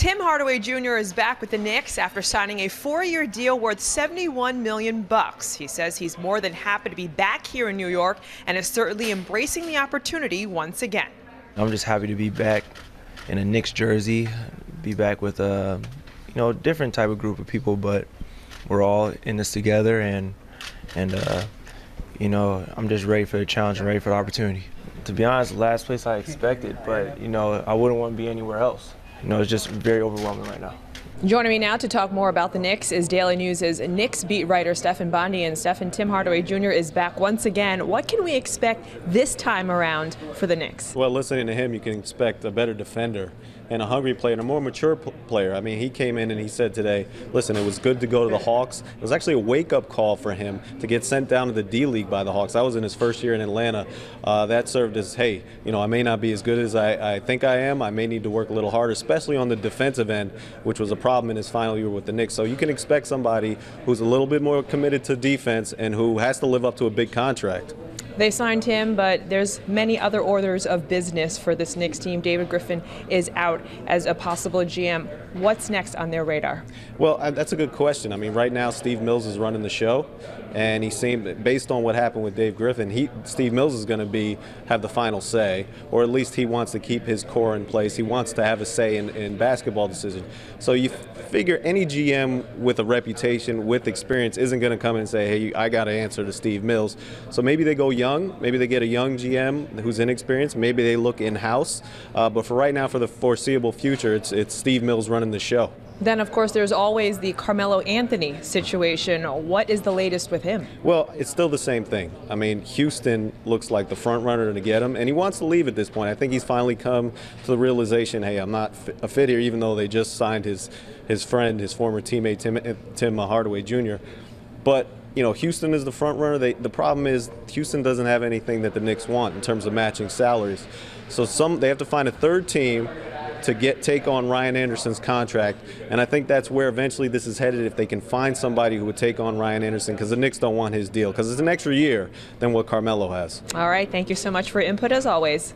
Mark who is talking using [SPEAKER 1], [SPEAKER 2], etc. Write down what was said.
[SPEAKER 1] Tim Hardaway Jr. is back with the Knicks after signing a 4-year deal worth $71 million. He says he's more than happy to be back here in New York and is certainly embracing the opportunity once again.
[SPEAKER 2] I'm just happy to be back in a Knicks jersey, be back with a different type of group of people, but we're all in this together, and I'm just ready for the challenge and ready for the opportunity. To be honest, the last place I expected, but I wouldn't want to be anywhere else. It's just very overwhelming right now.
[SPEAKER 1] Joining me now to talk more about the Knicks is Daily News' Knicks beat writer Stefan Bondy. And Stefan, Tim Hardaway Jr. is back once again. What can we expect this time around for the Knicks?
[SPEAKER 3] Well, listening to him, you can expect a better defender and a hungry player and a more mature player. I mean, he came in and he said today, listen, it was good to go to the Hawks. It was actually a wake-up call for him to get sent down to the D-League by the Hawks. That was in his first year in Atlanta. That served as, hey, I may not be as good as I think I am. I may need to work a little harder, especially on the defensive end, which was a problem in his final year with the Knicks. So you can expect somebody who's a little bit more committed to defense and who has to live up to a big contract.
[SPEAKER 1] They signed him, but there's many other orders of business for this Knicks team. David Griffin is out as a possible GM. What's next on their radar?
[SPEAKER 3] Well, that's a good question. I mean, right now Steve Mills is running the show, and he seemed, based on what happened with Dave Griffin, Steve Mills is going to have the final say, or at least he wants to keep his core in place. He wants to have a say in basketball decisions. So you figure any GM with a reputation, with experience, isn't going to come in and say, hey, I got to answer to Steve Mills. So maybe they go young. Maybe they get a young GM who's inexperienced. Maybe they look in-house. But for right now, for the foreseeable future, it's Steve Mills running the show.
[SPEAKER 1] Then, of course, there's always the Carmelo Anthony situation. What is the latest with him?
[SPEAKER 3] Well, it's still the same thing. I mean, Houston looks like the front runner to get him, and he wants to leave at this point. I think he's finally come to the realization, hey, I'm not a fit here, even though they just signed his friend, his former teammate, Tim Hardaway Jr. But Houston is the front runner. The problem is Houston doesn't have anything that the Knicks want in terms of matching salaries. So they have to find a third team to take on Ryan Anderson's contract, and I think that's where eventually this is headed, if they can find somebody who would take on Ryan Anderson, because the Knicks don't want his deal, because it's an extra year than what Carmelo has.
[SPEAKER 1] All right, thank you so much for input as always.